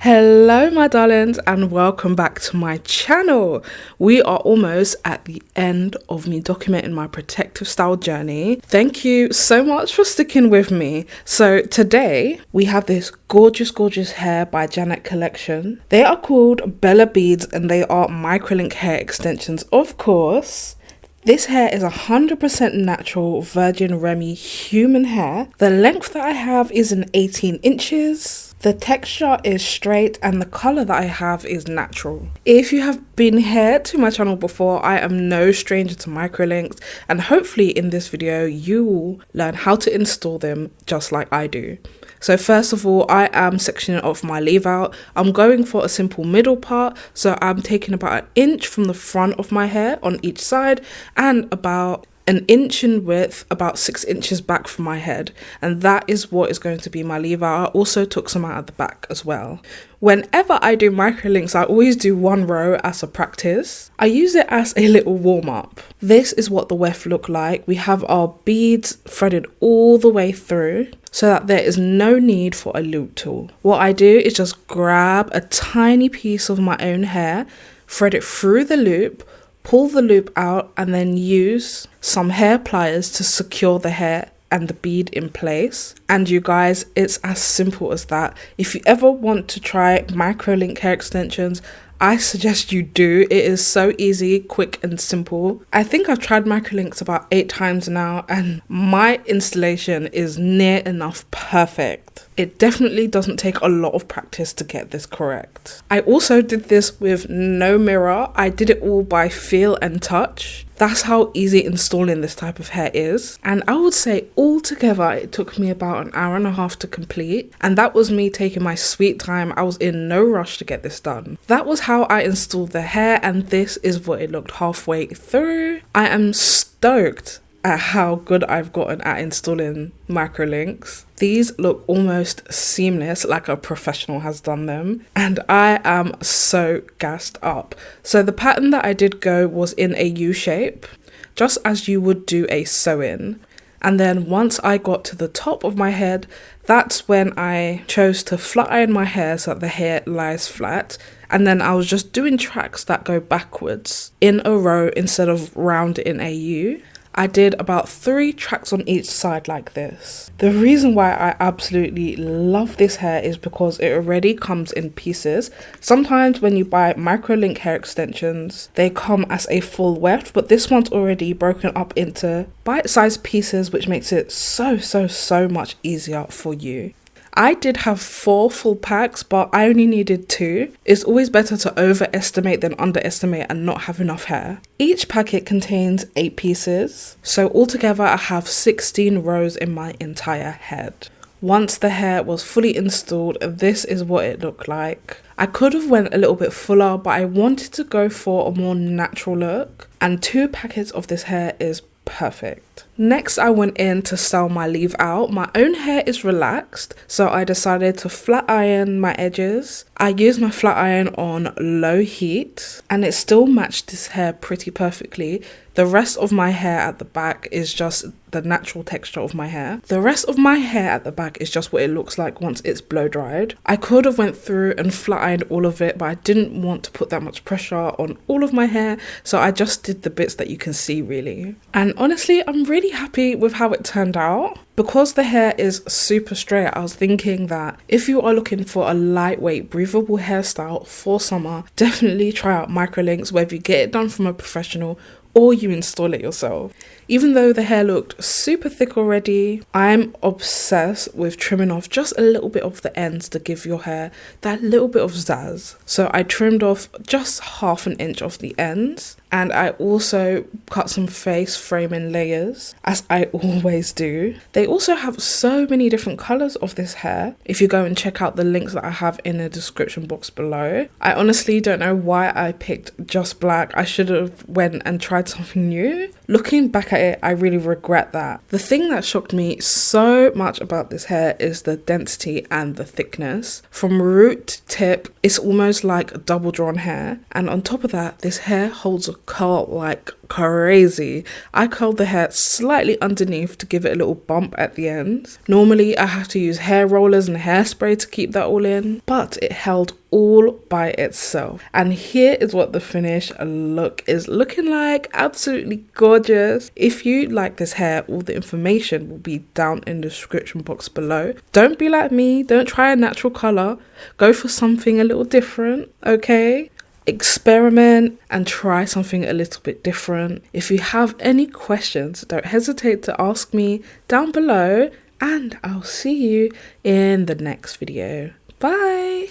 Hello my darlings and welcome back to my channel. We are almost at the end of me documenting my protective style journey. Thank you so much for sticking with me. So today we have this gorgeous hair by Janet Collection. They are called Bella Beads and they are microlink hair extensions, of course. This hair is 100% natural virgin Remy human hair. The length that I have is in 18 inches. The texture is straight and the colour that I have is natural. If you have been here to my channel before, I am no stranger to microlinks, and hopefully in this video you will learn how to install them just like I do. So first of all, I am sectioning off my leave out. I'm going for a simple middle part, so I'm taking about 1 inch from the front of my hair on each side and about 1 inch in width, about 6 inches back from my head, and that is what is going to be my leave out. I also took some out of the back as well. Whenever I do microlinks, I always do 1 row as a practice. I use it as a little warm up. This is what the weft look like. We have our beads threaded all the way through so that there is no need for a loop tool. What I do is just grab a tiny piece of my own hair, thread it through the loop, pull the loop out, and then use some hair pliers to secure the hair and the bead in place. And you guys, it's as simple as that. If you ever want to try microlink hair extensions, I suggest you do. It is so easy, quick and simple. I think I've tried microlinks about 8 times now and my installation is near enough perfect. It definitely doesn't take a lot of practice to get this correct. I also did this with no mirror. I did it all by feel and touch. That's how easy installing this type of hair is. And I would say altogether it took me about 1.5 hours to complete. And that was me taking my sweet time. I was in no rush to get this done. That was how I installed the hair, and this is what it looked halfway through. I am stoked at how good I've gotten at installing microlinks. These look almost seamless, like a professional has done them, and I am so gassed up. So the pattern that I did go was in a U shape, just as you would do a sew-in. And then once I got to the top of my head, that's when I chose to flat iron my hair so that the hair lies flat. And then I was just doing tracks that go backwards in a row instead of round in a U. I did about 3 tracks on each side like this. The reason why I absolutely love this hair is because it already comes in pieces. Sometimes when you buy microlink hair extensions, they come as a full weft, but this one's already broken up into bite-sized pieces, which makes it so much easier for you. I did have 4 full packs, but I only needed 2. It's always better to overestimate than underestimate and not have enough hair. Each packet contains 8 pieces, so altogether I have 16 rows in my entire head. Once the hair was fully installed, this is what it looked like. I could have went a little bit fuller, but I wanted to go for a more natural look, and 2 packets of this hair is perfect. Next, I went in to style my leave out. My own hair is relaxed, so I decided to flat iron my edges. I used my flat iron on low heat and it still matched this hair pretty perfectly. The rest of my hair at the back is just the natural texture of my hair. The rest of my hair at the back is just what it looks like once it's blow dried. I could have went through and flat ironed all of it, but I didn't want to put that much pressure on all of my hair, so I just did the bits that you can see really. And honestly, I'm really happy with how it turned out. Because the hair is super straight, I was thinking that if you are looking for a lightweight, breathable hairstyle for summer, definitely try out microlinks, whether you get it done from a professional or you install it yourself. Even though the hair looked super thick already, I'm obsessed with trimming off just a little bit of the ends to give your hair that little bit of zazz. So I trimmed off just 1/2 inch of the ends, and I also cut some face framing layers, as I always do. They also have so many different colours of this hair. If you go and check out the links that I have in the description box below. I honestly don't know why I picked just black. I should have went and tried something new. Looking back at it, I really regret that. The thing that shocked me so much about this hair is the density and the thickness. From root to tip, it's almost like double drawn hair. And on top of that, this hair holds a curl like crazy. I curled the hair slightly underneath to give it a little bump at the end. Normally, I have to use hair rollers and hairspray to keep that all in, but it held all by itself. And here is what the finished look is looking like. Absolutely gorgeous. If you like this hair, all the information will be down in the description box below. Don't be like me, don't try a natural color, go for something a little different, okay? Experiment and try something a little bit different. If you have any questions, don't hesitate to ask me down below, and I'll see you in the next video. Bye.